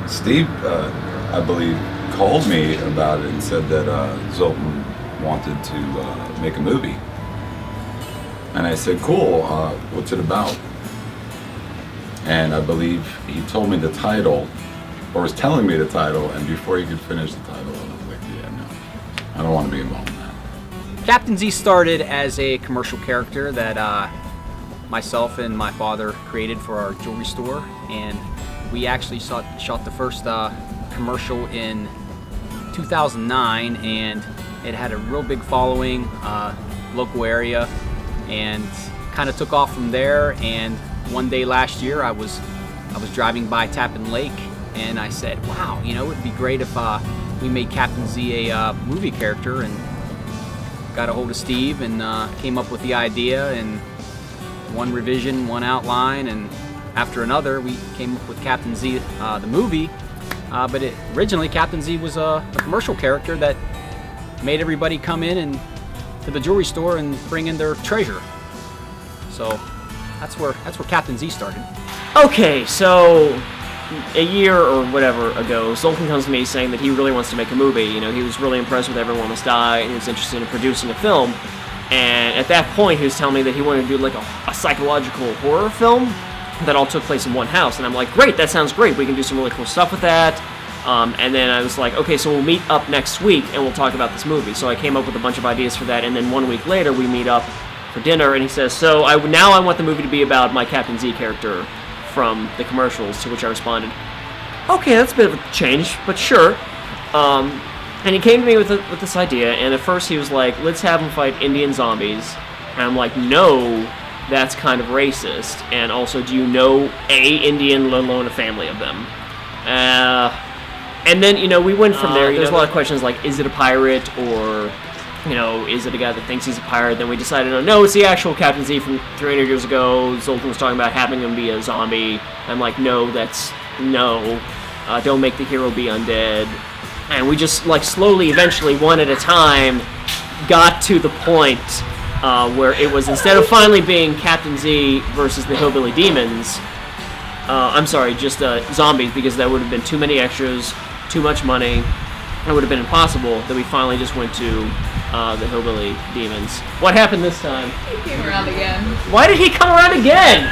Steve, I believe, called me about it and said that Zoltan wanted to make a movie. And I said, cool, what's it about? And I believe he told me the title, or was telling me the title, and before he could finish the title, I was like, yeah, no, I don't want to be involved in that. Captain Z started as a commercial character that myself and my father created for our jewelry store, and we actually shot the first commercial in 2009, and it had a real big following, local area, and kind of took off from there. And one day last year, I was driving by Tappan Lake, and I said, wow, you know, it would be great if we made Captain Z a movie character, and got a hold of Steve and came up with the idea, and one revision, one outline, and after another, we came up with Captain Z, the movie. But originally, Captain Z was a commercial character that made everybody come in and to the jewelry store and bring in their treasure. So that's where Captain Z started. Okay, so a year or whatever ago, Zoltan comes to me saying that he really wants to make a movie. You know, he was really impressed with Everyone Must Die, and he was interested in producing a film. And at that point, he was telling me that he wanted to do like a psychological horror film that all took place in one house. And I'm like, great, that sounds great. We can do some really cool stuff with that. And then I was like, okay, so we'll meet up next week and we'll talk about this movie. So I came up with a bunch of ideas for that. And then 1 week later, we meet up for dinner. And he says, so now I want the movie to be about my Captain Z character from the commercials, to which I responded, okay, that's a bit of a change, but sure. And he came to me with this idea, and at first he was like, let's have him fight Indian zombies. And I'm like, no, that's kind of racist. And also, do you know a Indian, let alone a family of them? And then, you know, we went from there. There's a lot of questions like, is it a pirate, or, you know, is it a guy that thinks he's a pirate? Then we decided, no, it's the actual Captain Z from 300 years ago. Zoltan was talking about having him be a zombie. I'm like, no, don't make the hero be undead. And we just, like, slowly, eventually, one at a time, got to the point where it was, instead of finally being Captain Z versus the Hillbilly Demons, just zombies, because that would have been too many extras, too much money. It would have been impossible, that we finally just went to the Hillbilly Demons. What happened this time? He came around again. Why did he come around again?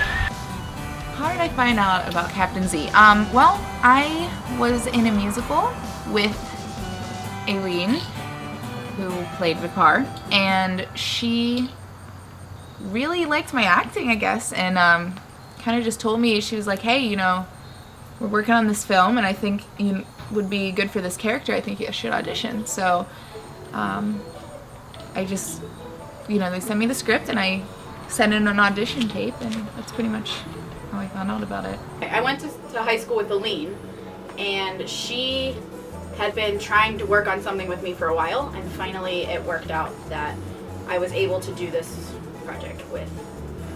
How did I find out about Captain Z? Well, I was in a musical with Aileen, who played Vikar, and she really liked my acting, I guess, and kind of just told me, she was like, hey, you know, we're working on this film, and I think you would be good for this character. I think you should audition. So I just, you know, they sent me the script, and I sent in an audition tape, and that's pretty much how I found out about it. I went to high school with Aileen, and she had been trying to work on something with me for a while, and finally it worked out that I was able to do this project with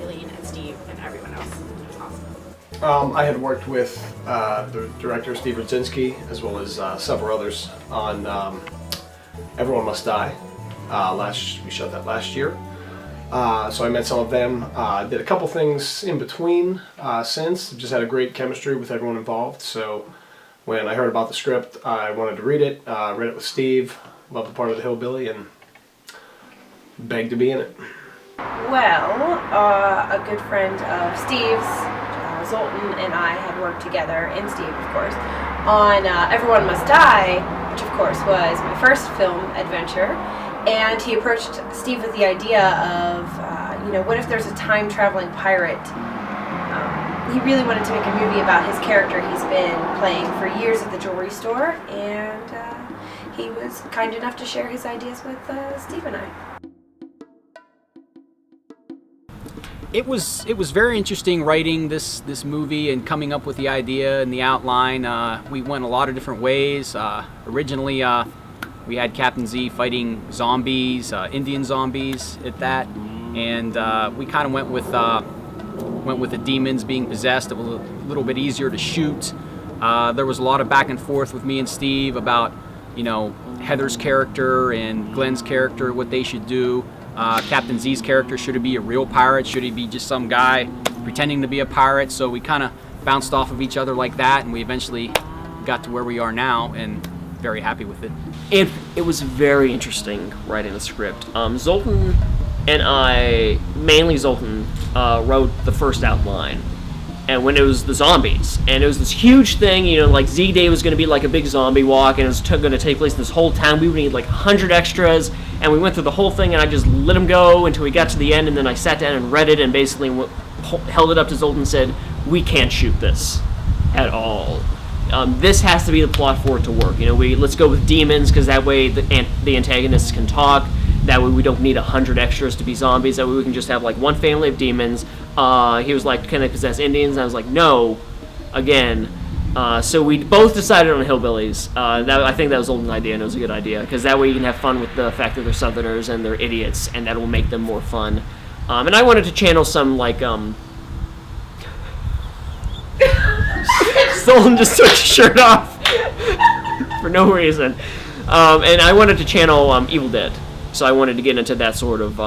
Aileen and Steve and everyone else. It was awesome. I had worked with the director, Steve Rudzinski, as well as several others on Everyone Must Die. We shot that last year. So I met some of them, did a couple things in between since, just had a great chemistry with everyone involved. So when I heard about the script, I wanted to read it with Steve, loved the part of the Hillbilly, and begged to be in it. Well, a good friend of Steve's, Zoltan, and I had worked together, and Steve, of course, on Everyone Must Die, which of course was my first film adventure. And he approached Steve with the idea of, what if there's a time-traveling pirate? He really wanted to make a movie about his character he's been playing for years at the jewelry store, and he was kind enough to share his ideas with Steve and I. It was very interesting writing this movie and coming up with the idea and the outline. We went a lot of different ways. Originally, we had Captain Z fighting zombies, Indian zombies at that, and we kind of went with the demons being possessed. It was a little bit easier to shoot. There was a lot of back and forth with me and Steve about, Heather's character and Glenn's character, what they should do. Captain Z's character, should he be a real pirate? Should he be just some guy pretending to be a pirate? So we kind of bounced off of each other like that, and we eventually got to where we are now, and very happy with it. It was very interesting writing the script. Zoltan and I, mainly Zoltan, wrote the first outline. And when it was the zombies, and it was this huge thing, you know, like Z-Day was going to be like a big zombie walk, and it was going to take place in this whole town. We would need like 100 extras, and we went through the whole thing, and I just let them go until we got to the end, and then I sat down and read it, and basically held it up to Zoltan and said, we can't shoot this at all. This has to be the plot for it to work. You know, let's go with demons, because that way the antagonists can talk. That way we don't need 100 extras to be zombies. That way we can just have like one family of demons. He was like, can they possess Indians? And I was like, no, again. So we both decided on hillbillies. I think that was Zoltan's idea, and it was a good idea, because that way you can have fun with the fact that they're Southerners and they're idiots, and that will make them more fun. And I wanted to channel some like Zoltan just took his shirt off for no reason. And I wanted to channel Evil Dead. So I wanted to get into that sort of,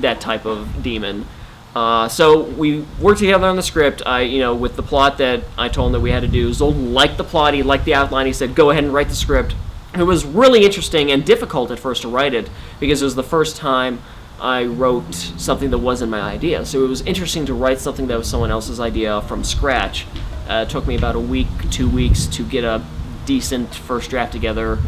that type of demon. So we worked together on the script, with the plot that I told him that we had to do. Zoltan liked the plot, he liked the outline, he said, go ahead and write the script. It was really interesting and difficult at first to write it, because it was the first time I wrote something that wasn't my idea. So it was interesting to write something that was someone else's idea from scratch. It took me about a week, 2 weeks to get a decent first draft together,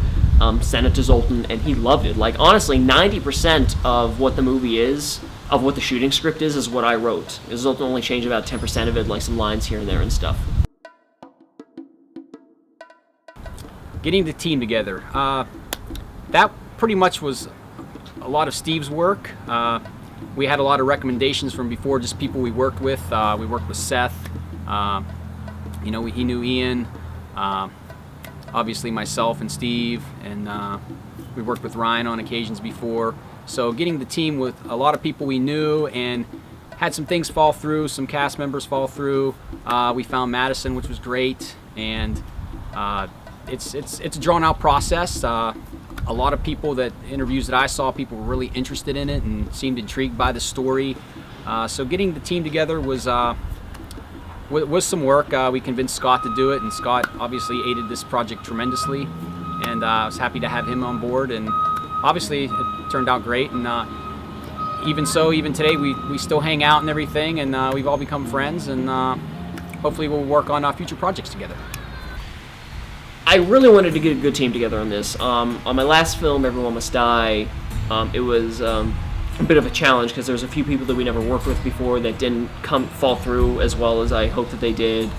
sent it to Zoltan, and he loved it. Like, honestly, 90% of what the movie is, of what the shooting script is what I wrote. Zoltan only changed about 10% of it, like some lines here and there and stuff. Getting the team together. That pretty much was a lot of Steve's work. We had a lot of recommendations from before, just people we worked with. We worked with Seth. He knew Ian. Obviously myself and Steve, and we worked with Ryan on occasions before. So getting the team with a lot of people we knew, and had some things fall through, some cast members fall through. We found Madison, which was great, and it's a drawn out process. A lot of people interviews that I saw, people were really interested in it and seemed intrigued by the story. So getting the team together was some work. We convinced Scott to do it, and Scott obviously aided this project tremendously, and I was happy to have him on board, and obviously it turned out great. And even today we still hang out and everything, and we've all become friends, and hopefully we'll work on future projects together. I really wanted to get a good team together on this. On my last film, Everyone Must Die, it was a bit of a challenge, because there's a few people that we never worked with before that didn't fall through as well as I hoped that they did.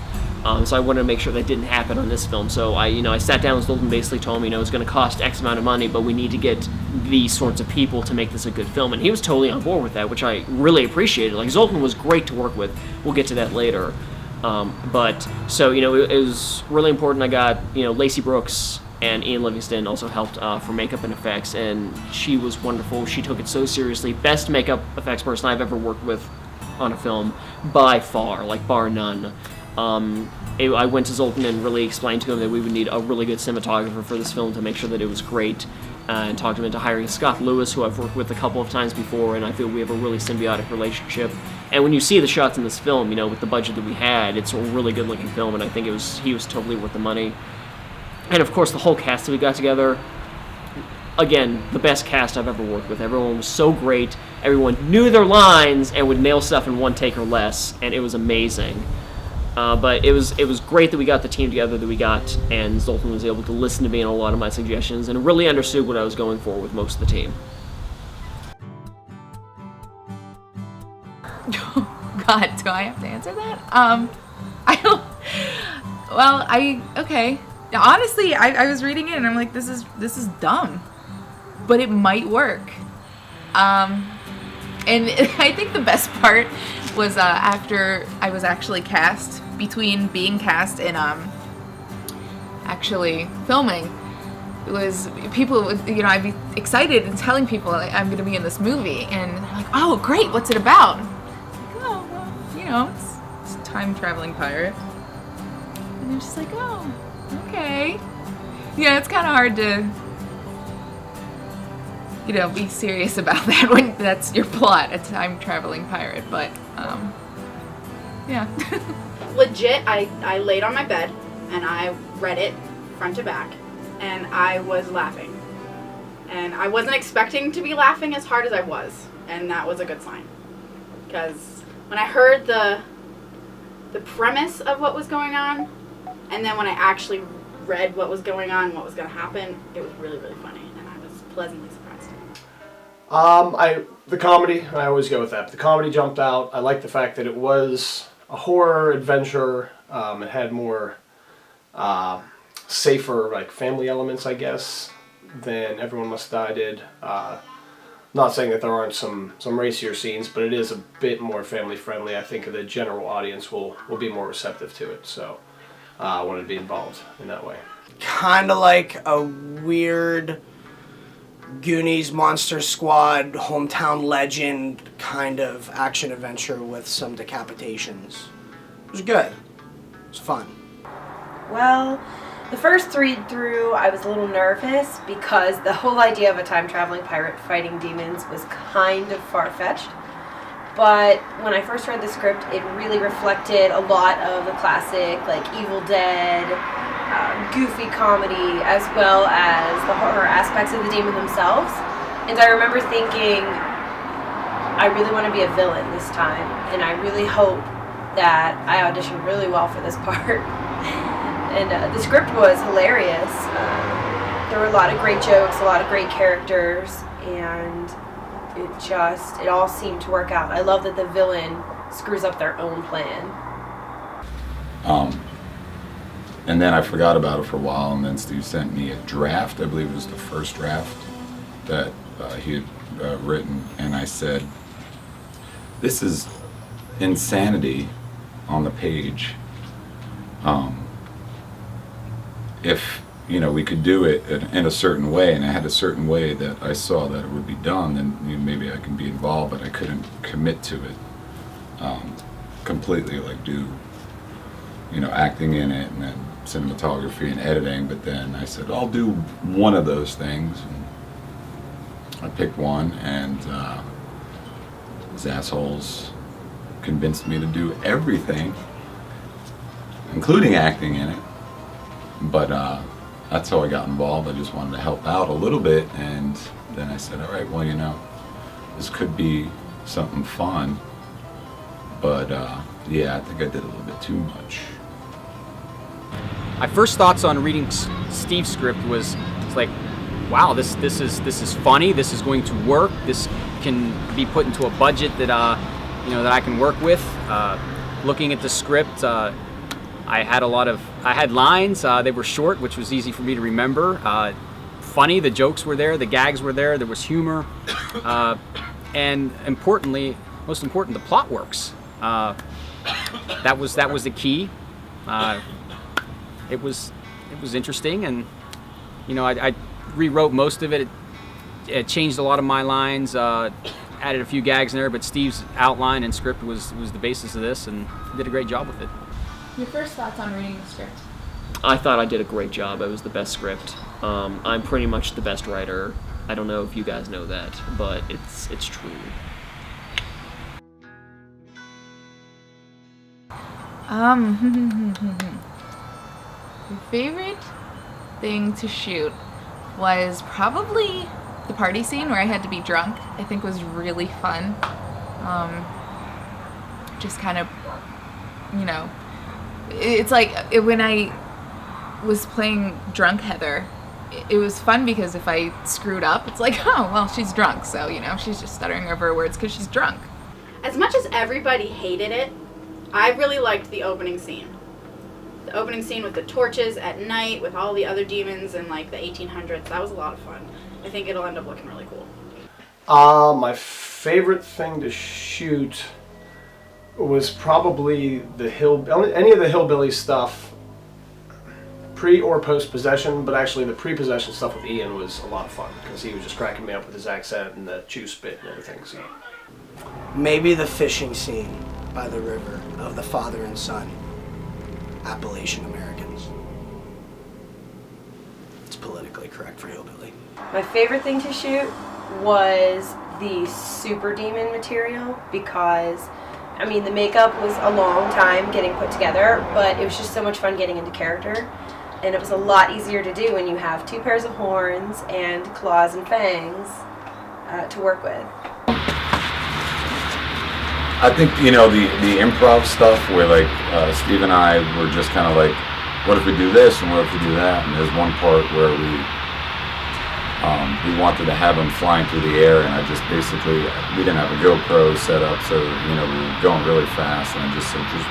So I wanted to make sure that didn't happen on this film. So I sat down with Zoltan, basically told him, it's going to cost X amount of money, but we need to get these sorts of people to make this a good film. And he was totally on board with that, which I really appreciated. Like, Zoltan was great to work with. We'll get to that later. It was really important. I got, Lacey Brooks and Ian Livingston also helped for makeup and effects, and she was wonderful. She took it so seriously. Best makeup effects person I've ever worked with on a film, by far, like bar none. I went to Zoltan and really explained to him that we would need a really good cinematographer for this film to make sure that it was great, and talked him into hiring Scott Lewis, who I've worked with a couple of times before, and I feel we have a really symbiotic relationship. And when you see the shots in this film, with the budget that we had, it's a really good looking film, and I think he was totally worth the money. And of course, the whole cast that we got together, again, the best cast I've ever worked with. Everyone was so great. Everyone knew their lines and would nail stuff in one take or less, and it was amazing. But it was great that we got the team together that we got, and Zoltan was able to listen to me and a lot of my suggestions, and really understood what I was going for with most of the team. God, do I have to answer that? Okay. Honestly, I was reading it and I'm like, this is dumb, but it might work. And I think the best part was after I was actually cast, between being cast and actually filming. It was people would, I'd be excited and telling people like, I'm going to be in this movie, and they're like, oh, great, what's it about? It's a time-traveling pirate. And they're just like, oh, okay. It's kind of hard to, be serious about that when that's your plot, a time-traveling pirate. But, Yeah. Legit, I laid on my bed and I read it front to back, and I was laughing. And I wasn't expecting to be laughing as hard as I was, and that was a good sign. Because when I heard the premise of what was going on, and then when I actually read what was going on, what was going to happen, it was really, really funny, and I was pleasantly surprised. The comedy, I always go with that. The comedy jumped out. I like the fact that it was a horror adventure. It had more safer, like, family elements, I guess, than Everyone Must Die did. Not saying that there aren't some racier scenes, but it is a bit more family friendly. I think the general audience will be more receptive to it, so I wanted to be involved in that way. Kind of like a weird Goonies, Monster Squad, Hometown Legend kind of action adventure with some decapitations. It was good. It was fun. Well, the first read through, I was a little nervous because the whole idea of a time-traveling pirate fighting demons was kind of far-fetched. But when I first read the script, it really reflected a lot of the classic, like, Evil Dead, goofy comedy, as well as the horror aspects of the demon themselves. And I remember thinking, I really want to be a villain this time, and I really hope that I auditioned really well for this part. And the script was hilarious. There were a lot of great jokes, a lot of great characters, and it all seemed to work out. I love that the villain screws up their own plan. And then I forgot about it for a while, and then Steve sent me a draft. I believe it was the first draft that he had written, and I said, "This is insanity on the page. If we could do it in a certain way, and I had a certain way that I saw that it would be done, then maybe I can be involved, but I couldn't commit to it completely, like do acting in it and then cinematography and editing. But then I said, I'll do one of those things, and I picked one, and these assholes convinced me to do everything, including acting in it. But that's how I got involved. I just wanted to help out a little bit, and then I said, all right, well, this could be something fun. But yeah, I think I did a little bit too much. My first thoughts on reading Steve's script was like, wow, this is funny. This is going to work. This can be put into a budget that that I can work with. Looking at the script, I had lines. They were short, which was easy for me to remember. Funny, the jokes were there, the gags were there. There was humor, and most important, the plot works. That was the key. It was interesting, and I rewrote most of it. It changed a lot of my lines, added a few gags in there, but Steve's outline and script was the basis of this, and he did a great job with it. Your first thoughts on reading the script? I thought I did a great job. It was the best script. I'm pretty much the best writer. I don't know if you guys know that, but it's true. Your favorite thing to shoot was probably the party scene where I had to be drunk. I think was really fun. Just kind of, it's like when I was playing drunk Heather, it was fun because if I screwed up, it's like, oh, well, she's drunk, so, she's just stuttering over her words because she's drunk. As much as everybody hated it, I really liked the opening scene. The opening scene with the torches at night with all the other demons in like the 1800s, that was a lot of fun. I think it'll end up looking really cool. My favorite thing to shoot was probably any of the hillbilly stuff, pre or post possession, but actually the pre-possession stuff with Ian was a lot of fun because he was just cracking me up with his accent and the chew spit and everything. So Maybe the fishing scene by the river of the father and son, Appalachian Americans. It's politically correct for hillbilly. My favorite thing to shoot was the super demon material because I mean, the makeup was a long time getting put together, but it was just so much fun getting into character. And it was a lot easier to do when you have 2 pairs of horns and claws and fangs to work with. I think, you know, the improv stuff where like Steve and I were just kind of like, what if we do this and what if we do that? And there's one part where we wanted to have him flying through the air, and I just basically, we didn't have a GoPro set up, so, you know, we were going really fast, and I just said, just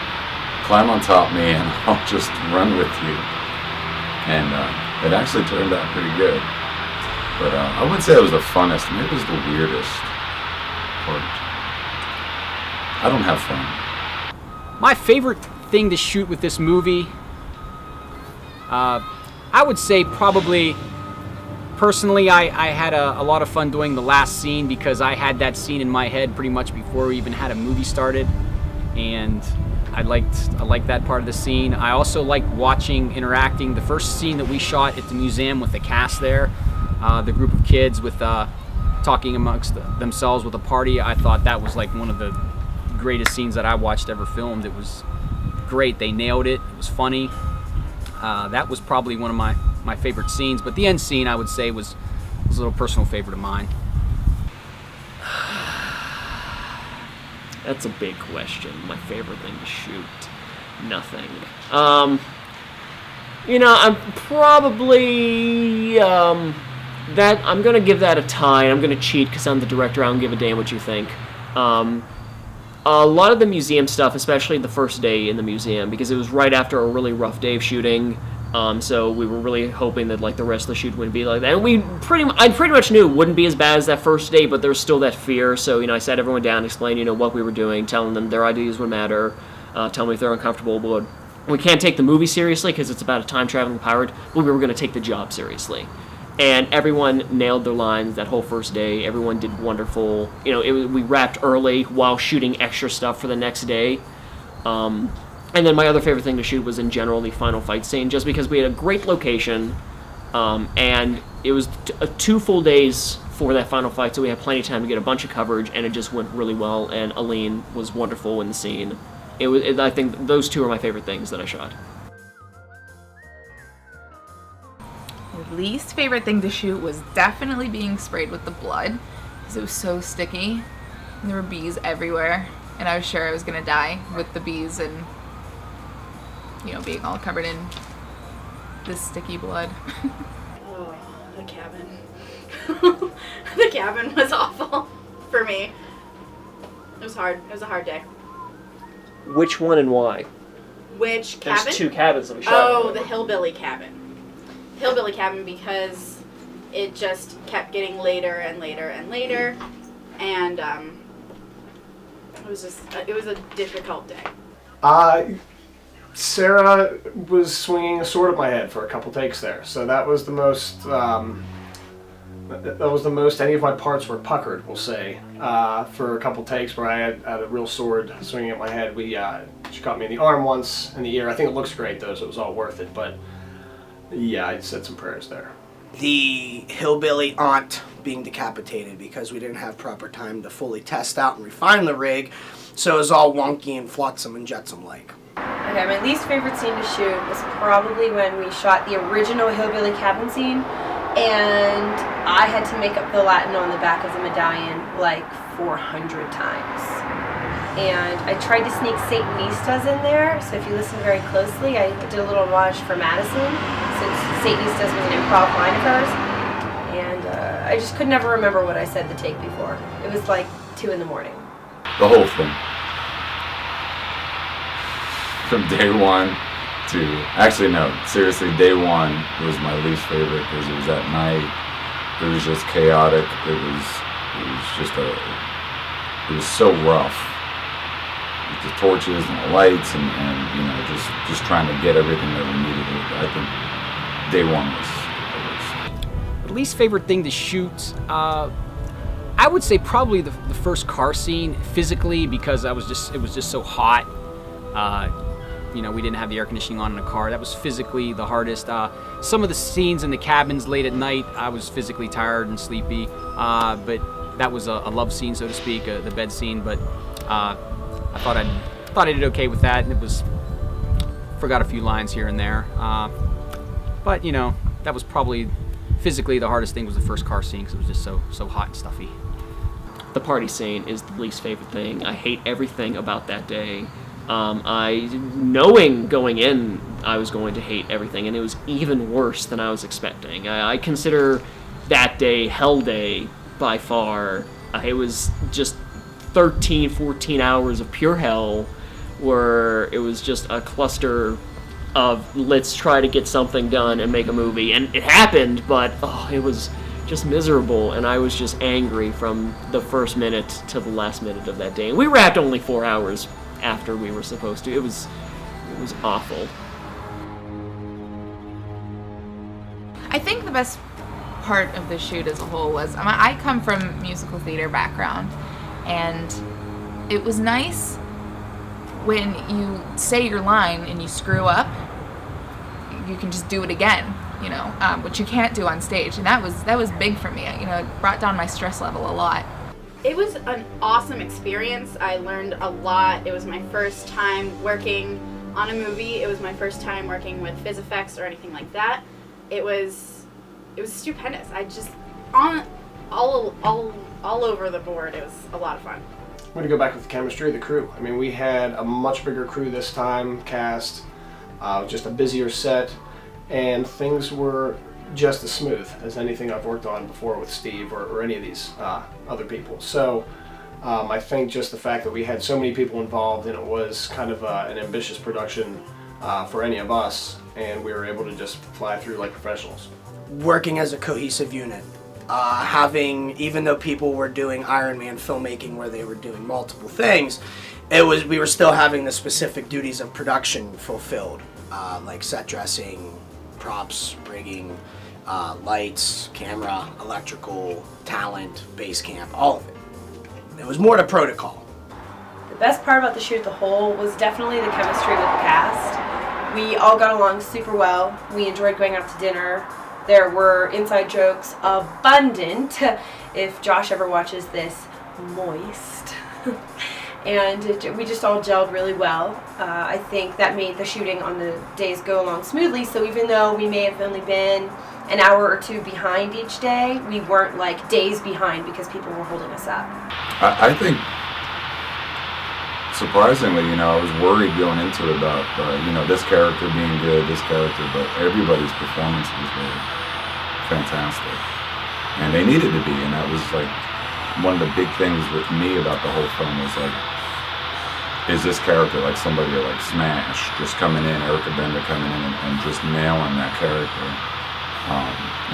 climb on top of me and I'll just run with you. And it actually turned out pretty good. But I wouldn't say it was the funnest, maybe it was the weirdest part. I don't have fun. My favorite thing to shoot with this movie, I would say probably, personally, I had a lot of fun doing the last scene because I had that scene in my head pretty much before we even had a movie started, and I liked that part of the scene. I also liked interacting. The first scene that we shot at the museum with the cast there, the group of kids with talking amongst themselves with a party, I thought that was like one of the greatest scenes that I watched ever filmed. It was great. They nailed it. It was funny. That was probably one of my favorite scenes, but the end scene I would say was a little personal favorite of mine. That's a big question. My favorite thing to shoot? Nothing. You know, I'm probably that I'm gonna give that a tie. I'm gonna cheat because I'm the director. I don't give a damn what you think. A lot of the museum stuff, especially the first day in the museum, because it was right after a really rough day of shooting. So we were really hoping that like the rest of the shoot wouldn't be like that. And I pretty much knew it wouldn't be as bad as that first day, but there was still that fear. So, you know, I sat everyone down, explained, you know, what we were doing, telling them their ideas would matter, tell me if they're uncomfortable. But we can't take the movie seriously because it's about a time-traveling pirate, but we were going to take the job seriously. And everyone nailed their lines that whole first day. Everyone did wonderful. You know, we wrapped early while shooting extra stuff for the next day. And then my other favorite thing to shoot was in general the final fight scene, just because we had a great location, and it was 2 full days for that final fight, so we had plenty of time to get a bunch of coverage, and it just went really well. And Aline was wonderful in the scene. I think those 2 are my favorite things that I shot. My least favorite thing to shoot was definitely being sprayed with the blood, because it was so sticky, and there were bees everywhere, and I was sure I was gonna die with the bees and, you know, being all covered in this sticky blood. Oh, the cabin. The cabin was awful for me. It was hard. It was a hard day. Which one and why? Which cabin? There's 2 cabins that we shot. Oh, the hillbilly cabin. Hillbilly cabin, because it just kept getting later and later and later, and it was a difficult day. Sarah was swinging a sword at my head for a couple takes there, so that was the most. That was the most any of my parts were puckered, we'll say, for a couple takes where I had a real sword swinging at my head. She caught me in the arm once, in the ear. I think it looks great though, so it was all worth it. But yeah, I said some prayers there. The hillbilly aunt being decapitated because we didn't have proper time to fully test out and refine the rig, so it was all wonky and flotsam and jetsam-like. Okay, my least favorite scene to shoot was probably when we shot the original hillbilly cabin scene, and I had to make up the Latin on the back of the medallion like 400 times. And I tried to sneak Satanistas in there, so if you listen very closely, I did a little homage for Madison, since Satanistas was an improv line of hers. And I just could never remember what I said the take before. It was like 2 in the morning. The whole thing. From day 1 to, actually no, seriously, day 1 was my least favorite because it was at night. It was just chaotic. It was so rough. With the torches and the lights and you know, just trying to get everything that we needed. I think day 1 was the worst. The least favorite thing to shoot, I would say probably the first car scene physically, because it was just so hot. You know, we didn't have the air conditioning on in the car. That was physically the hardest. Some of the scenes in the cabins late at night, I was physically tired and sleepy. But that was a love scene, so to speak, the bed scene. But I thought I did okay with that, and forgot a few lines here and there. But you know, that was probably physically the hardest thing was the first car scene because it was just so hot and stuffy. The party scene is the least favorite thing. I hate everything about that day. Knowing going in I was going to hate everything, and it was even worse than I was expecting. I consider that day hell day by far. It was just 13, 14 hours of pure hell where it was just a cluster of let's try to get something done and make a movie. And it happened, but it was just miserable, and I was just angry from the first minute to the last minute of that day. And we wrapped only 4 hours after we were supposed to. It was awful. I think the best part of the shoot as a whole was I come from musical theater background, and it was nice when you say your line and you screw up, you can just do it again, which you can't do on stage, and that was big for me. It brought down my stress level a lot. It was an awesome experience. I learned a lot. It was my first time working on a movie. It was my first time working with phys effects or anything like that. It was stupendous. I just all over the board. It was a lot of fun. I'm going to go back with the chemistry of the crew. I mean, we had a much bigger crew this time, cast, just a busier set, and things were just as smooth as anything I've worked on before with Steve or any of these other people. So I think just the fact that we had so many people involved, and it was kind of an ambitious production for any of us, and we were able to just fly through like professionals. Working as a cohesive unit. Even though people were doing Iron Man filmmaking where they were doing multiple things, we were still having the specific duties of production fulfilled, like set dressing, props, rigging, lights, camera, electrical, talent, base camp, all of it. It was more to protocol. The best part about the shoot as a whole was definitely the chemistry with the cast. We all got along super well. We enjoyed going out to dinner. There were inside jokes abundant, if Josh ever watches this, moist. And we just all gelled really well. I think that made the shooting on the days go along smoothly, so even though we may have only been an hour or two behind each day, we weren't like days behind because people were holding us up. I think, surprisingly, I was worried going into it about, this character being good, this character, but everybody's performance was really fantastic. And they needed to be, and that was like one of the big things with me about the whole film was like, is this character like somebody like Smash, just coming in, Erica Bender coming in and just nailing that character.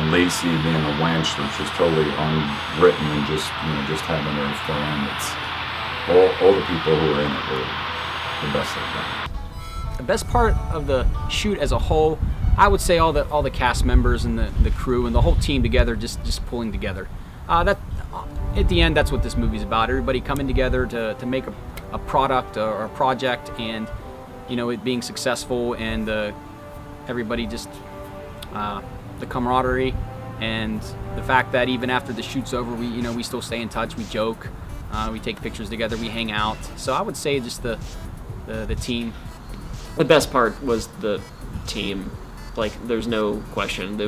And Lacey being a wench that's just totally unwritten and just having her fill in. It's all the people who are in it were the best they've done. The best part of the shoot as a whole, I would say all the cast members and the crew and the whole team together, just pulling together. That at the end, that's what this movie's about. Everybody coming together to make a product or a project, and it being successful, and everybody just the camaraderie, and the fact that even after the shoot's over, we still stay in touch, we joke, we take pictures together, we hang out. So I would say just the team. The best part was the team. Like, there's no question.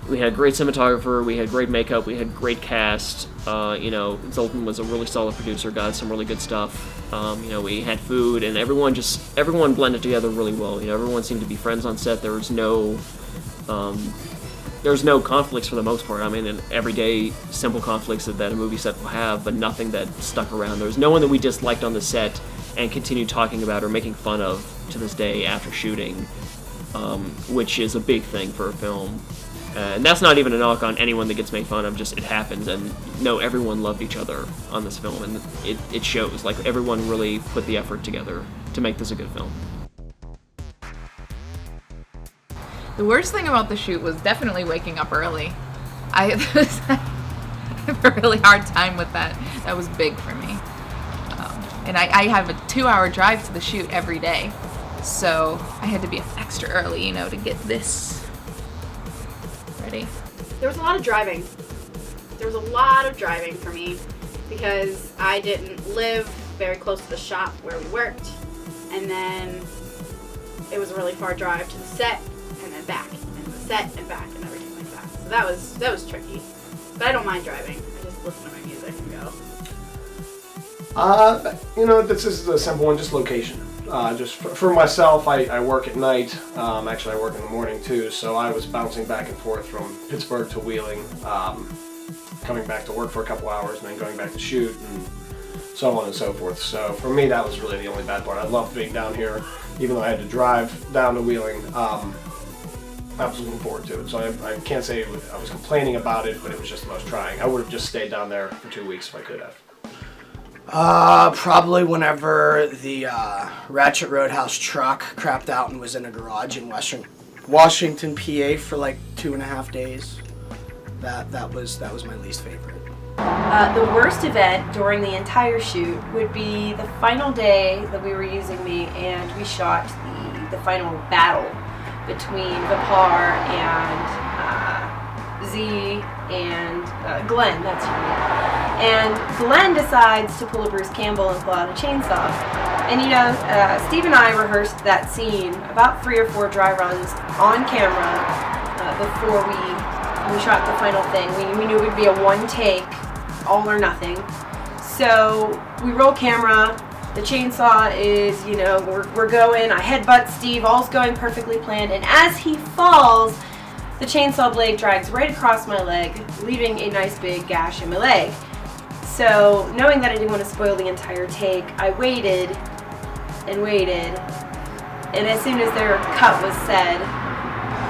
We had a great cinematographer, we had great makeup, we had great cast. Zoltan was a really solid producer, got us some really good stuff. We had food, and everyone blended together really well. Everyone seemed to be friends on set. There was no conflicts for the most part. I mean, and everyday simple conflicts that a movie set will have, but nothing that stuck around. There was no one that we disliked on the set and continued talking about or making fun of to this day after shooting, which is a big thing for a film. And that's not even a knock on anyone that gets made fun of, just it happens. And no, everyone loved each other on this film, and it shows. Like, everyone really put the effort together to make this a good film. The worst thing about the shoot was definitely waking up early. I have a really hard time with that. That was big for me. And I have a 2-hour drive to the shoot every day. So I had to be extra early, to get this ready. There was a lot of driving. There was a lot of driving for me because I didn't live very close to the shop where we worked, and then it was a really far drive to the set and then back, and the set and back, and everything like that. So that was tricky. But I don't mind driving. I just listen to my music and go. This is a simple one, just location. Just for myself, I work at night. Actually, I work in the morning too, so I was bouncing back and forth from Pittsburgh to Wheeling, coming back to work for a couple hours and then going back to shoot and so on and so forth. So for me, that was really the only bad part. I loved being down here, even though I had to drive down to Wheeling. I was looking forward to it, so I can't say I was complaining about it, but it was just the most trying. I would have just stayed down there for 2 weeks if I could have. Probably whenever the Ratchet Roadhouse truck crapped out and was in a garage in Washington, PA for like 2.5 days. That was my least favorite. The worst event during the entire shoot would be the final day that we were using me, and we shot the final battle between Vipar and Z and Glenn, that's your name. And Glenn decides to pull a Bruce Campbell and pull out a chainsaw. And Steve and I rehearsed that scene about 3 or 4 dry runs on camera before we shot the final thing. We knew it would be a one take, all or nothing. So we roll camera. The chainsaw is, we're going. I headbutt Steve. All's going perfectly planned. And as he falls, the chainsaw blade drags right across my leg, leaving a nice big gash in my leg. So, knowing that I didn't want to spoil the entire take, I waited and waited. And as soon as their cut was said,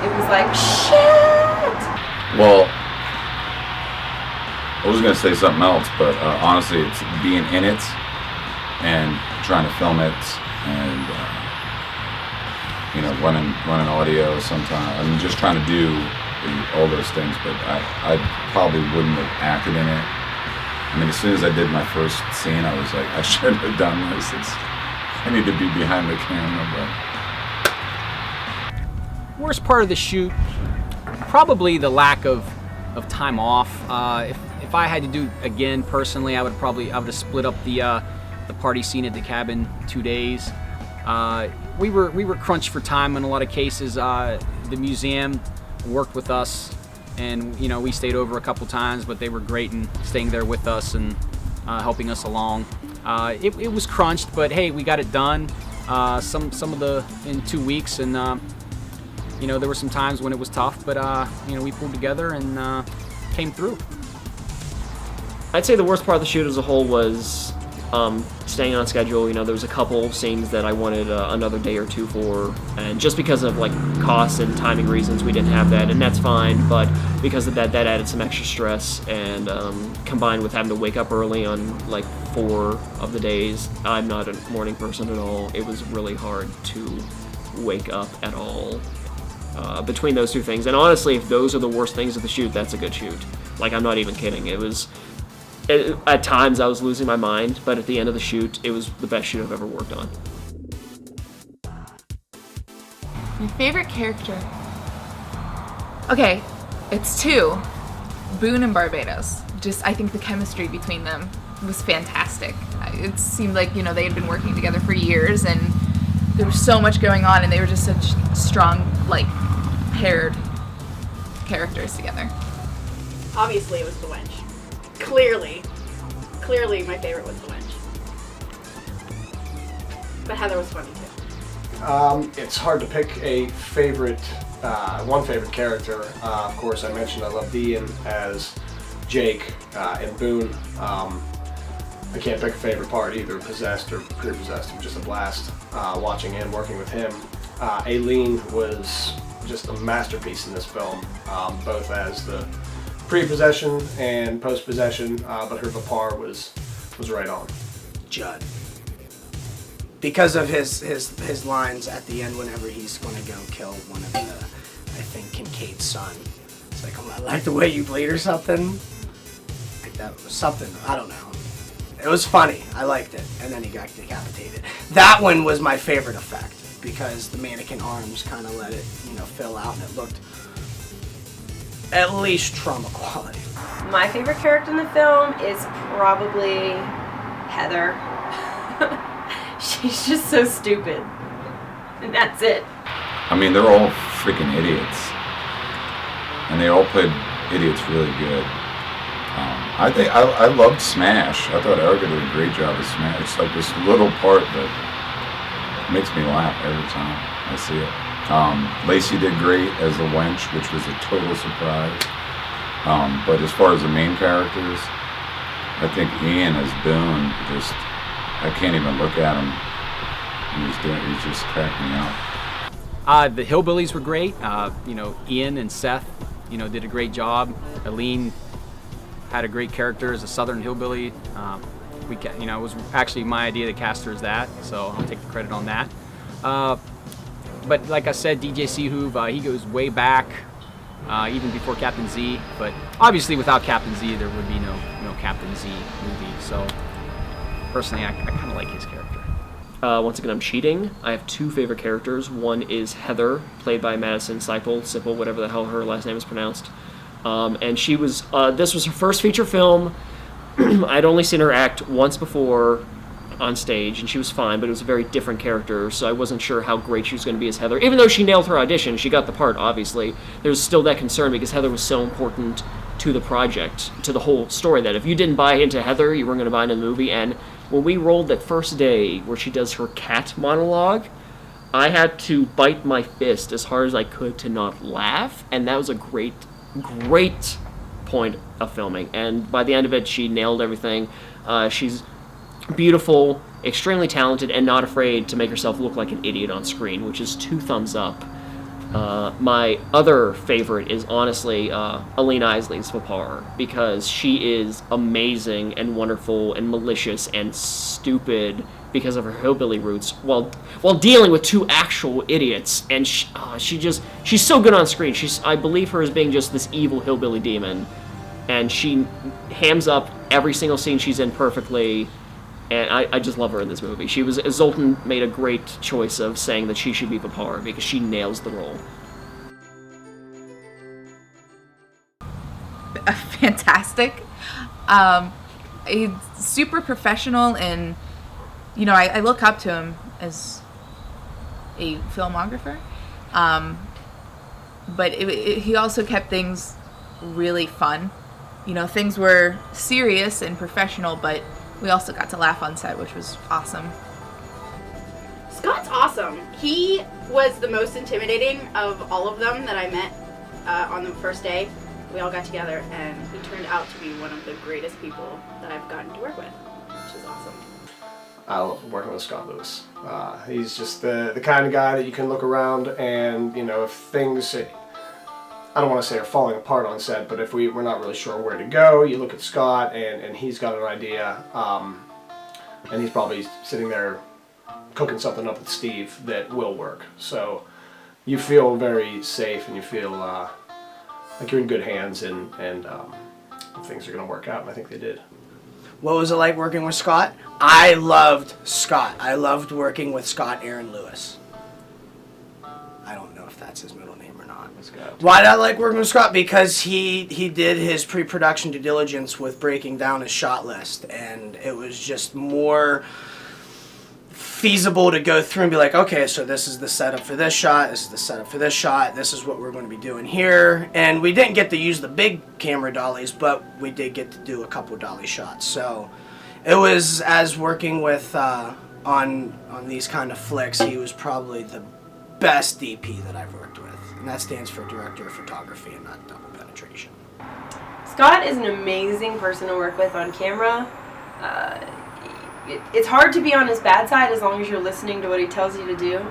it was like, shit! Well, I was going to say something else, but honestly, it's being in it and trying to film it and, running audio sometimes. I mean, just trying to do all those things, but I probably wouldn't have acted in it. I mean, as soon as I did my first scene, I was like, I shouldn't have done this. I need to be behind the camera, but... Worst part of the shoot, probably the lack of time off. If I had to do it again personally, I would have split up the party scene at the cabin 2 days. We were crunched for time in a lot of cases. The museum worked with us, and we stayed over a couple times, but they were great in staying there with us and helping us along. It was crunched, but hey, we got it done. In 2 weeks, and there were some times when it was tough, but we pulled together and came through. I'd say the worst part of the shoot as a whole was staying on schedule. There was a couple scenes that I wanted another day or two for, and just because of cost and timing reasons, we didn't have that, and that's fine. But because of that added some extra stress, and combined with having to wake up early on 4 of the days, I'm not a morning person at all. It was really hard to wake up at all between those two things. And honestly, if those are the worst things of the shoot, that's a good shoot. I'm not even kidding. At times I was losing my mind, but at the end of the shoot, it was the best shoot I've ever worked on. My favorite character. Okay, it's 2. Boone and Barbados. I think the chemistry between them was fantastic. It seemed like, they had been working together for years, and there was so much going on, and they were just such strong, paired characters together. Obviously, it was the wench. Clearly, my favorite was the wench. But Heather was funny too. It's hard to pick a favorite, one favorite character. Of course, I mentioned I loved Ian as Jake and Boone. I can't pick a favorite part either, possessed or pre-possessed. It was just a blast watching and working with him. Aileen was just a masterpiece in this film, both as the pre-possession and post-possession, but her Vipar was right on. Judd. Because of his lines at the end whenever he's going to go kill one of I think Kincaid's son. It's like, oh, I like the way you bleed or something. That was something, I don't know. It was funny, I liked it, and then he got decapitated. That one was my favorite effect, because the mannequin arms kind of let it, fill out, and it looked at least trauma quality. My favorite character in the film is probably Heather. She's just so stupid. And that's it. I mean, they're all freaking idiots, and they all played idiots really good. I think I loved Smash. I thought Erica did a great job of Smash. It's like this little part that makes me laugh every time I see it. Lacey did great as the wench, which was a total surprise. But as far as the main characters, I think Ian as Boone, I can't even look at him. He's just cracked me up. The hillbillies were great. Ian and Seth, did a great job. Aline had a great character as a Southern hillbilly. It was actually my idea to cast her as that, so I'll take the credit on that. But like I said, DJ Seahoove, he goes way back, even before Captain Z. But obviously, without Captain Z, there would be no Captain Z movie. So personally, I kind of like his character. Once again, I'm cheating. I have two favorite characters. One is Heather, played by Madison Sipple, whatever the hell her last name is pronounced. And she was, this was her first feature film. I'd only seen her act once before on stage, and she was fine, but it was a very different character, so I wasn't sure how great she was going to be as Heather. Even though she nailed her audition, she got the part, obviously. There's still that concern because Heather was so important to the project, to the whole story, that if you didn't buy into Heather, you weren't going to buy into the movie. And when we rolled that first day where she does her cat monologue, I had to bite my fist as hard as I could to not laugh, and that was a great point of filming. And by the end of it, she nailed everything. She's beautiful, extremely talented, and not afraid to make herself look like an idiot on screen, which is 2 thumbs up. My other favorite is honestly Aline Isley's Vapar, because she is amazing and wonderful and malicious and stupid because of her hillbilly roots, while dealing with 2 actual idiots. And she's so good on screen. I believe her as being just this evil hillbilly demon, and she hams up every single scene she's in perfectly. And I just love her in this movie. Zoltan made a great choice of saying that she should be Vapar because she nails the role. Fantastic. He's super professional, and I look up to him as a filmographer. But he also kept things really fun. Things were serious and professional, but we also got to laugh on set, which was awesome. Scott's awesome. He was the most intimidating of all of them that I met on the first day. We all got together, and he turned out to be one of the greatest people that I've gotten to work with, which is awesome. I love working with Scott Lewis. He's just the kind of guy that you can look around and, if things, I don't want to say are falling apart on set, but if we're not really sure where to go, you look at Scott and he's got an idea, and he's probably sitting there cooking something up with Steve that will work. So you feel very safe, and you feel like you're in good hands, and things are going to work out, and I think they did. What was it like working with Scott? I loved Scott. I loved working with Scott Aaron Lewis. I don't know if that's his middle name or not. Why did I like working with Scott? Because he did his pre-production due diligence with breaking down his shot list, and it was just more feasible to go through and be like, okay, so this is the setup for this shot, this is the setup for this shot, this is what we're going to be doing here. And we didn't get to use the big camera dollies, but we did get to do a couple dolly shots. So it was, as working with on these kind of flicks, he was probably the best DP that I've worked with. And that stands for Director of Photography and not Double Penetration. Scott is an amazing person to work with on camera. It's hard to be on his bad side as long as you're listening to what he tells you to do.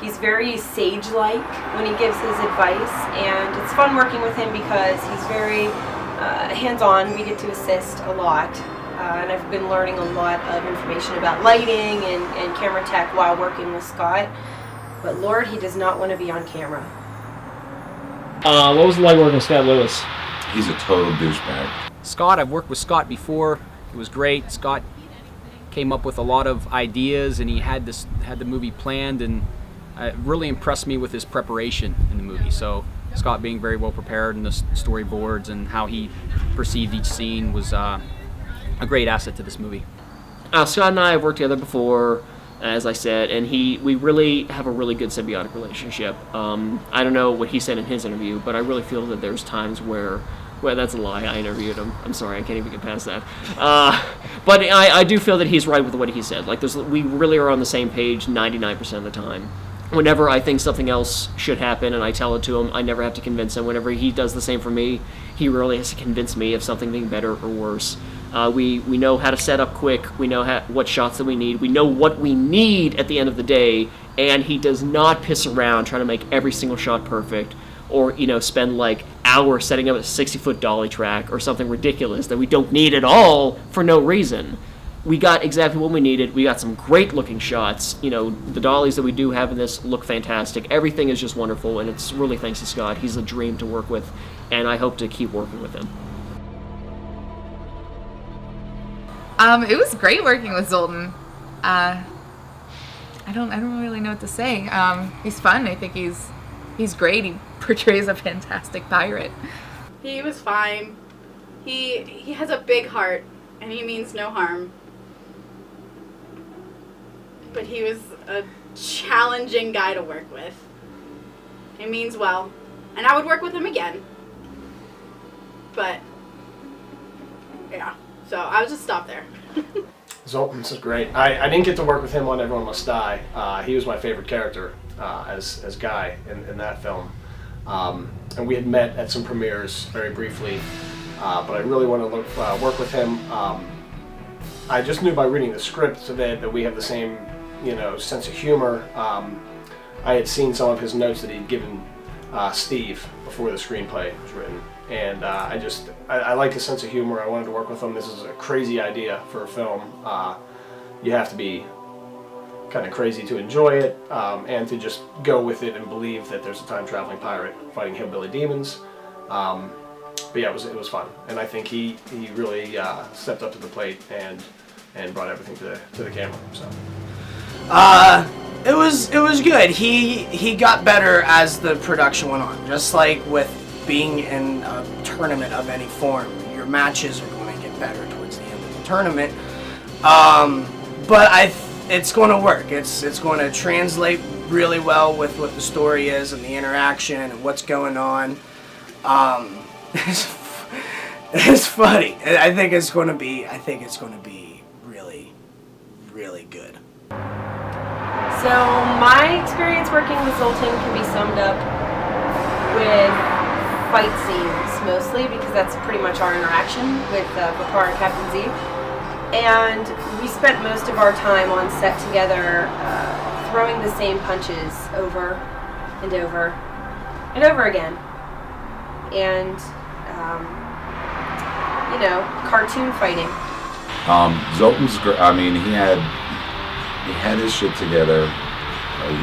He's very sage-like when he gives his advice, and it's fun working with him because he's very hands-on. We get to assist a lot, and I've been learning a lot of information about lighting and camera tech while working with Scott. But Lord, he does not want to be on camera. What was it like working with Scott Lewis? He's a total douchebag. Scott, I've worked with Scott before. It was great. Scott came up with a lot of ideas, and he had the movie planned, and it really impressed me with his preparation in the movie. So Scott being very well prepared in the storyboards and how he perceived each scene was a great asset to this movie. Scott and I have worked together before, as I said, and we really have a really good symbiotic relationship. I don't know what he said in his interview, but I really feel that there's times where, well, that's a lie. I interviewed him. I'm sorry, I can't even get past that. But I do feel that he's right with what he said. Like, we really are on the same page 99% of the time. Whenever I think something else should happen and I tell it to him, I never have to convince him. Whenever he does the same for me, he really has to convince me of something being better or worse. We know how to set up quick. We know what shots that we need. We know what we need at the end of the day, and he does not piss around trying to make every single shot perfect, or spend like hours setting up a 60-foot dolly track or something ridiculous that we don't need at all for no reason. We got exactly what we needed. We got some great looking shots. The dollies that we do have in this look fantastic. Everything is just wonderful, and it's really thanks to Scott. He's a dream to work with, and I hope to keep working with him. It was great working with Zoltan. I don't really know what to say. He's fun. I think he's great. He portrays a fantastic pirate. He was fine. He has a big heart, and he means no harm. But he was a challenging guy to work with. He means well, and I would work with him again. But yeah, so I'll just stop there. Zoltan's is great. I didn't get to work with him on Everyone Must Die. He was my favorite character as Guy in that film. And we had met at some premieres very briefly, but I really want to work with him. I just knew by reading the script that we have the same sense of humor. I had seen some of his notes that he'd given Steve before the screenplay was written. And I like his sense of humor. I wanted to work with him. This is a crazy idea for a film. You have to be kind of crazy to enjoy it, and to just go with it and believe that there's a time-traveling pirate fighting hillbilly demons. But yeah, it was fun, and I think he really stepped up to the plate and brought everything to the camera. So. It was good. He got better as the production went on, just like with being in a tournament of any form. Your matches are going to get better towards the end of the tournament. But it's going to work. It's going to translate really well with what the story is and the interaction and what's going on. It's funny. I think it's going to be really, really good. So my experience working with Zoltan can be summed up with fight scenes mostly, because that's pretty much our interaction with Vakar and Captain Z. And we spent most of our time on set together throwing the same punches over and over and over again. And, cartoon fighting. Zoltan's great. I mean, he had his shit together.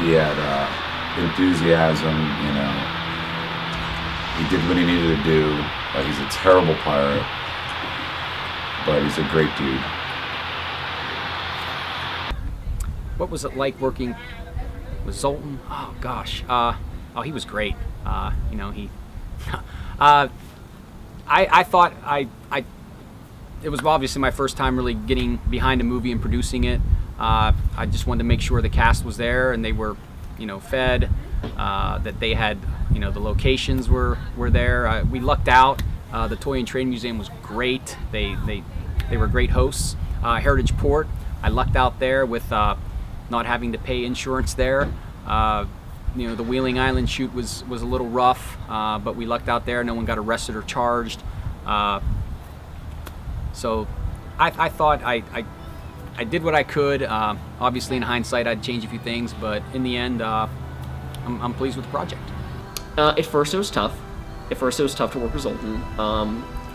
He had enthusiasm, He did what he needed to do. He's a terrible pirate, but he's a great dude. What was it like working with Zoltan? Oh gosh, he was great. He, I thought it was obviously my first time really getting behind a movie and producing it. I just wanted to make sure the cast was there and they were, fed, that they had, the locations were there. We lucked out. The Toy and Trade Museum was great. They were great hosts. Heritage Port, I lucked out there with not having to pay insurance there. The Wheeling Island shoot was a little rough, but we lucked out there. No one got arrested or charged. So I thought I did what I could. Obviously, in hindsight, I'd change a few things, but in the end, I'm pleased with the project. At first, it was tough. At first, it was tough to work with Zoltan.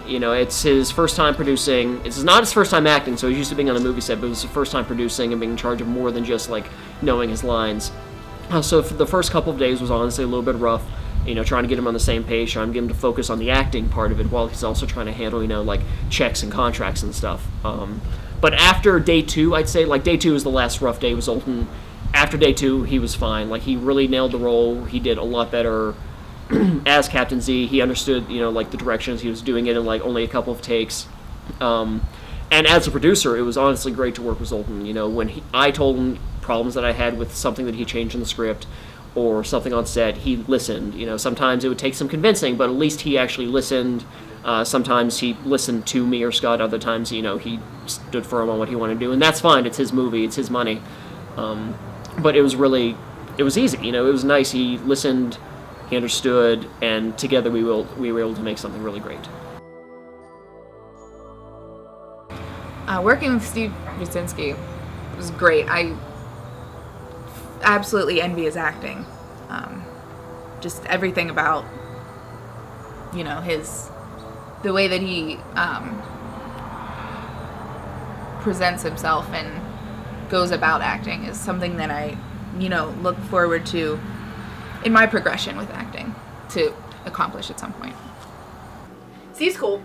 It's his first time producing. It's not his first time acting, so he's used to being on a movie set, but it was his first time producing and being in charge of more than just, knowing his lines. So for the first couple of days was honestly a little bit rough, trying to get him on the same page, trying to get him to focus on the acting part of it while he's also trying to handle, checks and contracts and stuff. But after day 2, I'd say, day 2 was the last rough day with Zoltan. After day 2, he was fine. He really nailed the role. He did a lot better as Captain Z. He understood, the directions. He was doing it in, only a couple of takes. And And as a producer, it was honestly great to work with Zoltan. You know, when I told him problems that I had with something that he changed in the script or something on set, he listened. You know, sometimes it would take some convincing, but at least he actually listened. Sometimes he listened to me or Scott. Other times, you know, he stood firm on what he wanted to do, and that's fine. It's his movie. It's his money. But it was easy. You know, it was nice. He listened, he understood, and together we were able to make something really great. Working with Steve Rudzinski was great. I absolutely envy his acting. Just everything about, you know, the way that he presents himself and goes about acting is something that I, you know, look forward to in my progression with acting to accomplish at some point. Steve's cool.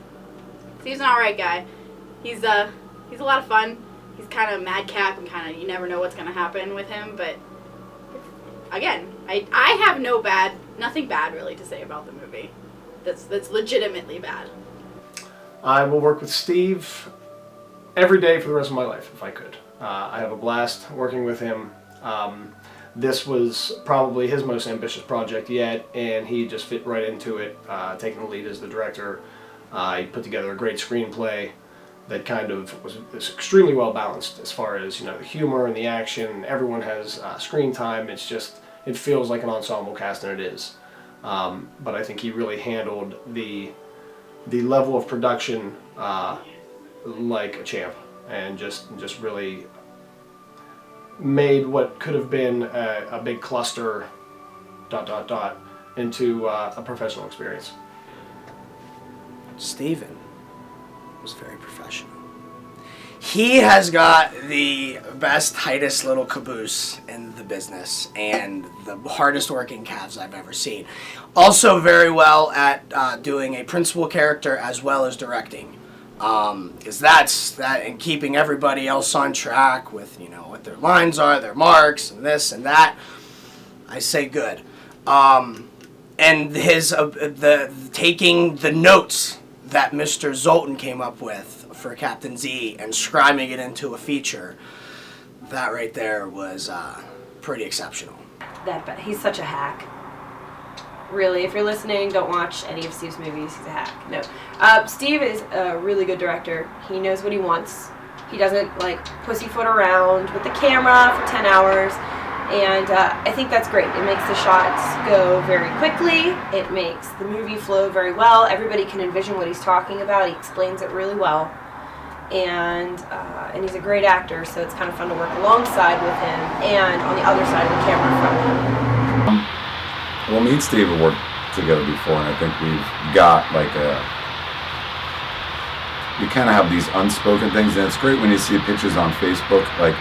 Steve's an alright guy. He's a lot of fun. He's kind of madcap and kind of, you never know what's going to happen with him, but again, I have nothing bad really to say about the movie. That's legitimately bad. I will work with Steve every day for the rest of my life if I could. I have a blast working with him. This was probably his most ambitious project yet, and he just fit right into it, taking the lead as the director. He put together a great screenplay that kind of was extremely well balanced as far as, you know, the humor and the action. Everyone has screen time. It feels like an ensemble cast, and it is. But I think he really handled the level of production like a champ, and just really made what could have been a big cluster ... into a professional experience. Steven was very professional. He has got the best, tightest little caboose in the business and the hardest working calves I've ever seen. Also very well at doing a principal character as well as directing. Because that's that, and keeping everybody else on track with, you know, what their lines are, their marks, and this and that. I say good. And his taking the notes that Mr. Zoltan came up with for Captain Z and scribing it into a feature, that right there was pretty exceptional. He's such a hack. Really, if you're listening, don't watch any of Steve's movies. He's a hack. No. Steve is a really good director. He knows what he wants. He doesn't, like, pussyfoot around with the camera for 10 hours. And I think that's great. It makes the shots go very quickly. It makes the movie flow very well. Everybody can envision what he's talking about. He explains it really well. And he's a great actor, so it's kind of fun to work alongside with him and on the other side of the camera from him. Well, me and Steve have worked together before, and I think we've got like we kind of have these unspoken things, and it's great when you see pictures on Facebook. Like,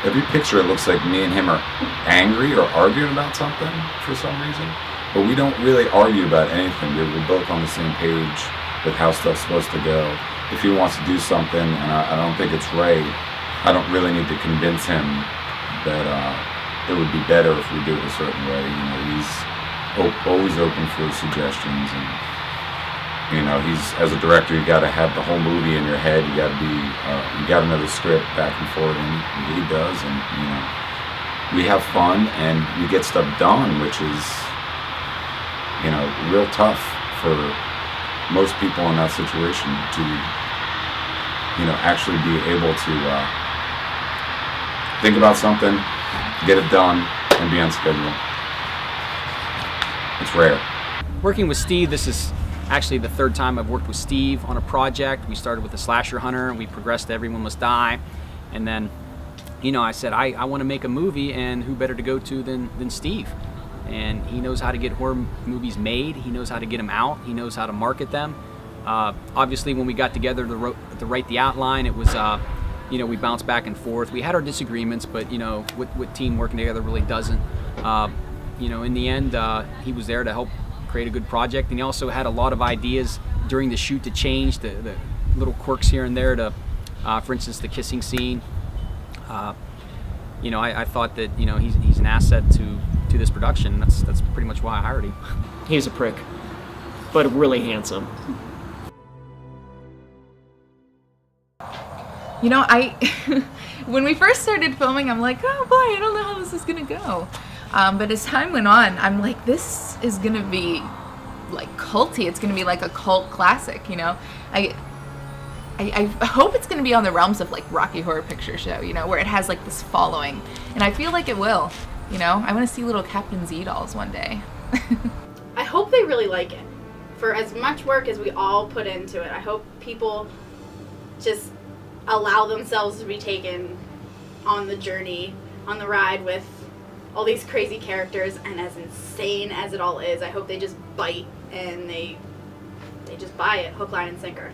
every picture, it looks like me and him are angry or arguing about something for some reason. But we don't really argue about anything. We're both on the same page with how stuff's supposed to go. If he wants to do something and I don't think it's right, I don't really need to convince him that it would be better if we do it a certain way. You know, he's always open for suggestions, and you know, as a director, you got to have the whole movie in your head. You got to know the script back and forth, and he does. And you know, we have fun and we get stuff done, which is, you know, real tough for most people in that situation to, you know, actually be able to think about something, get it done, and be on schedule. It's rare. Working with Steve, this is actually the third time I've worked with Steve on a project. We started with the Slasher Hunter, and we progressed to Everyone Must Die. And then, you know, I said, I want to make a movie, and who better to go to than Steve? And he knows how to get horror movies made. He knows how to get them out. He knows how to market them. Obviously, when we got together to write the outline, it was, you know, we bounced back and forth. We had our disagreements, but, you know, what team working together really doesn't. You know, in the end, he was there to help create a good project, and he also had a lot of ideas during the shoot to change the little quirks here and there to, for instance, the kissing scene. You know, I thought that, you know, he's an asset to this production. That's pretty much why I hired him. He's a prick, but really handsome. You know, when we first started filming, I'm like, oh boy, I don't know how this is gonna go. But as time went on, I'm like, this is gonna be like culty. It's gonna be like a cult classic, you know. I hope it's gonna be on the realms of like Rocky Horror Picture Show, you know, where it has like this following, and I feel like it will. You know, I want to see little Captain Z dolls one day. I hope they really like it. For as much work as we all put into it, I hope people just allow themselves to be taken on the journey, on the ride with all these crazy characters, and as insane as it all is, I hope they just bite and they just buy it, hook, line, and sinker.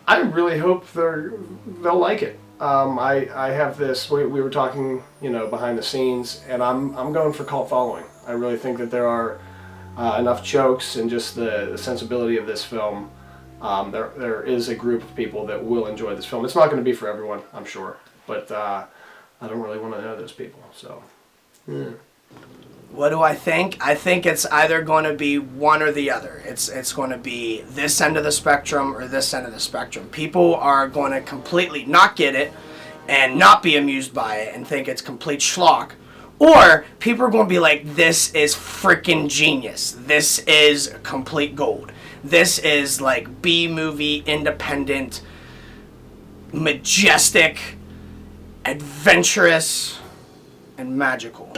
I really hope they'll like it. I have this. We were talking, you know, behind the scenes, and I'm going for cult following. I really think that there are enough jokes and just the sensibility of this film. There is a group of people that will enjoy this film. It's not going to be for everyone, I'm sure, but I don't really want to know those people. So, yeah. What do I think? I think it's either going to be one or the other. It's going to be this end of the spectrum or this end of the spectrum. People are going to completely not get it and not be amused by it and think it's complete schlock. Or people are going to be like, this is freaking genius. This is complete gold. This is like B-movie, independent, majestic, adventurous, and magical.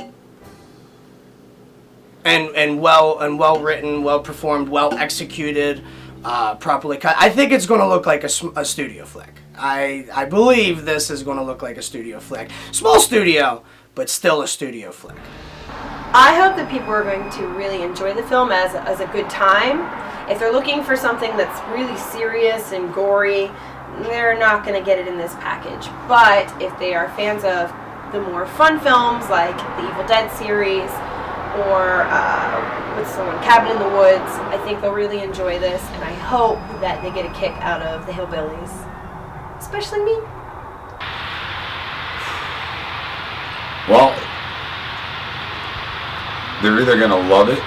And well written, well performed, well executed, properly cut. I think it's going to look like a studio flick. I believe this is going to look like a studio flick. Small studio, but still a studio flick. I hope that people are going to really enjoy the film as a good time. If they're looking for something that's really serious and gory, they're not going to get it in this package. But if they are fans of the more fun films like the Evil Dead series or what's the one, Cabin in the Woods, I think they'll really enjoy this, and I hope that they get a kick out of the hillbillies, especially me. Well, they're either going to love it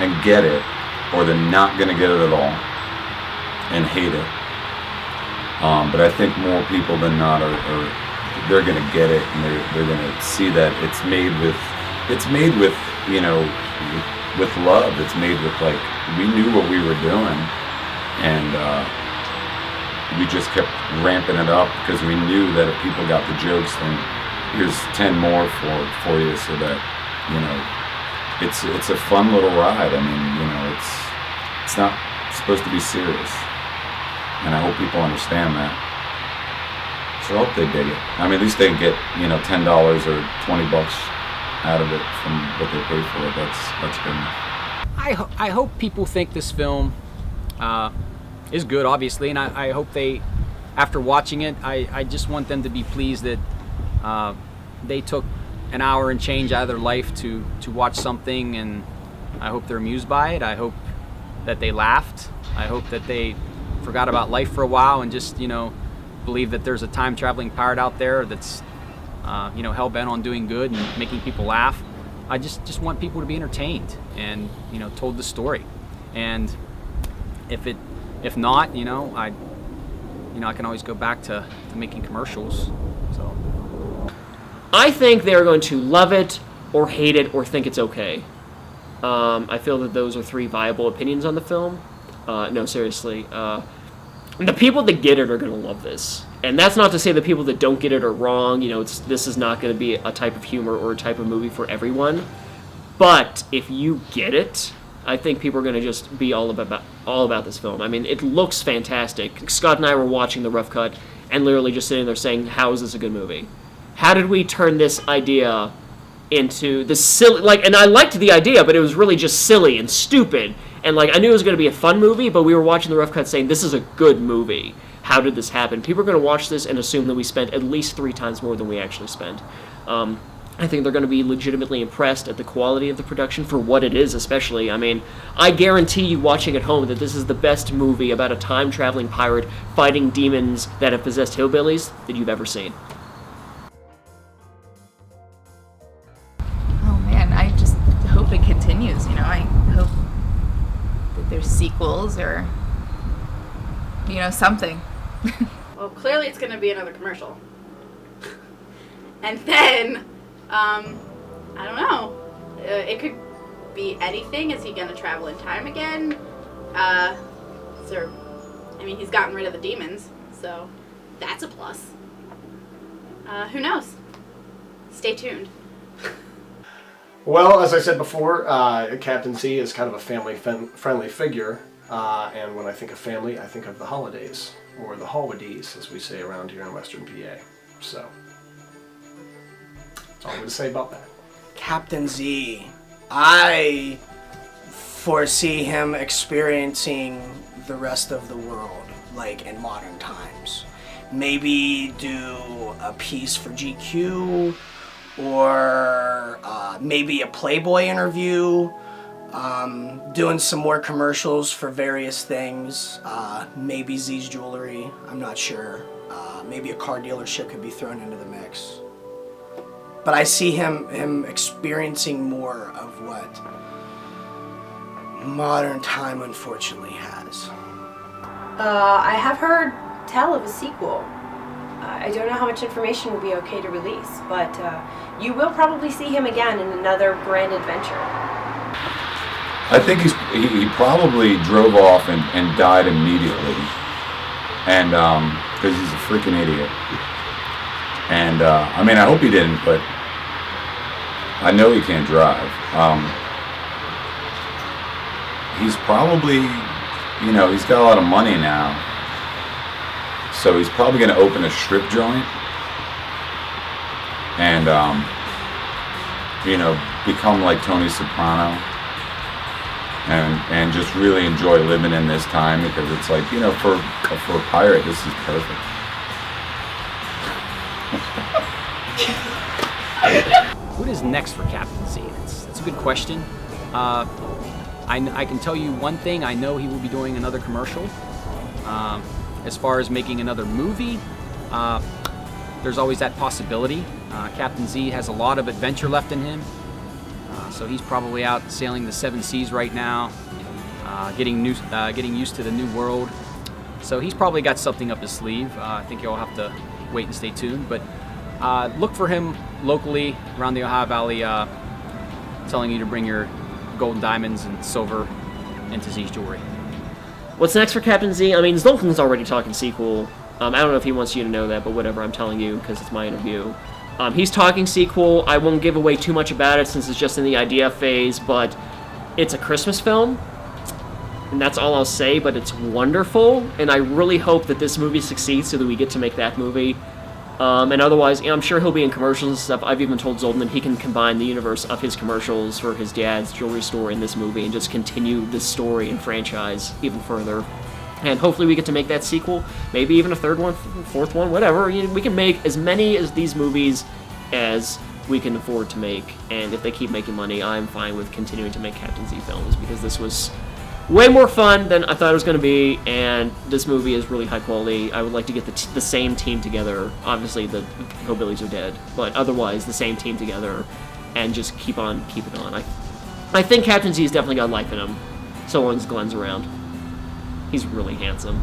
and get it, or they're not going to get it at all and hate it. But I think more people than not they're going to get it, and they're going to see that it's made with you know, with love. It's made with, like, we knew what we were doing, and we just kept ramping it up because we knew that if people got the jokes, then here's 10 more for you, so that, you know, it's a fun little ride. I mean, you know, it's not supposed to be serious, and I hope people understand that. So I hope they dig it. I mean, at least they get, you know, $10 or $20 out of it from what they pay for it. That's good enough. I hope people think this film is good, obviously, and I hope they, after watching it, I just want them to be pleased that they took an hour and change out of their life to watch something, and I hope they're amused by it. I hope that they laughed. I hope that they forgot about life for a while and just, you know, believe that there's a time-traveling pirate out there that's you know, hell-bent on doing good and making people laugh. I just want people to be entertained and, you know, told the story. And if not, you know, I can always go back to making commercials. So I think they're going to love it or hate it or think it's okay. I feel that those are three viable opinions on the film. No, seriously. The people that get it are going to love this. And that's not to say the people that don't get it are wrong. You know, this is not going to be a type of humor or a type of movie for everyone. But if you get it, I think people are going to just be all about this film. I mean, it looks fantastic. Scott and I were watching the rough cut and literally just sitting there saying, how is this a good movie? How did we turn this idea into this silly, like, and I liked the idea, but it was really just silly and stupid. And, like, I knew it was going to be a fun movie, but we were watching the rough cut saying, this is a good movie. How did this happen? People are going to watch this and assume that we spent at least 3 times more than we actually spent. I think they're going to be legitimately impressed at the quality of the production for what it is, especially. I mean, I guarantee you watching at home that this is the best movie about a time-traveling pirate fighting demons that have possessed hillbillies that you've ever seen. Oh man, I just hope it continues, you know. I hope that there's sequels or, you know, something. well, clearly it's going to be another commercial. And then, I don't know. It could be anything. Is he going to travel in time again? He's gotten rid of the demons, so that's a plus. Who knows? Stay tuned. Well, as I said before, Captain Z is kind of a family-friendly figure, and when I think of family, I think of the holidays, or the holidays, as we say around here in Western PA. So, that's all I'm going to say about that. Captain Z. I foresee him experiencing the rest of the world, like in modern times. Maybe do a piece for GQ, or maybe a Playboy interview, doing some more commercials for various things, maybe Z's Jewelry, I'm not sure. Maybe a car dealership could be thrown into the mix. But I see him experiencing more of what modern time unfortunately has. I have heard tell of a sequel. I don't know how much information will be okay to release, but you will probably see him again in another grand adventure. I think he probably drove off and died immediately, and because he's a freaking idiot. And I hope he didn't, but I know he can't drive. He's probably, he's got a lot of money now, so he's probably going to open a strip joint and, become like Tony Soprano and just really enjoy living in this time, because it's like, for a pirate, this is perfect. What is next for Captain Z? That's a good question. I can tell you one thing. I know he will be doing another commercial. As far as making another movie, there's always that possibility. Captain Z has a lot of adventure left in him. So he's probably out sailing the 7 seas right now, getting used to the new world. So he's probably got something up his sleeve. I think you'll have to wait and stay tuned. But look for him locally around the Ohio Valley, telling you to bring your gold, diamonds, and silver into Z's Jewelry. What's next for Captain Z? I mean, Zoltan's already talking sequel. I don't know if he wants you to know that, but whatever, I'm telling you because it's my interview. He's talking sequel. I won't give away too much about it since it's just in the idea phase, but it's a Christmas film, and that's all I'll say, but it's wonderful, and I really hope that this movie succeeds so that we get to make that movie. And otherwise, I'm sure he'll be in commercials and stuff. I've even told Zoltan that he can combine the universe of his commercials for his dad's jewelry store in this movie and just continue this story and franchise even further. And hopefully we get to make that sequel, maybe even a third one, fourth one, whatever. We can make as many of these movies as we can afford to make, and if they keep making money, I'm fine with continuing to make Captain Z films, because this was way more fun than I thought it was going to be, and this movie is really high quality. I would like to get the same team together. Obviously, the Hillbillies are dead, but otherwise, the same team together, and just keep on keeping on. I think Captain Z's definitely got life in him, so long as Glenn's around. He's really handsome.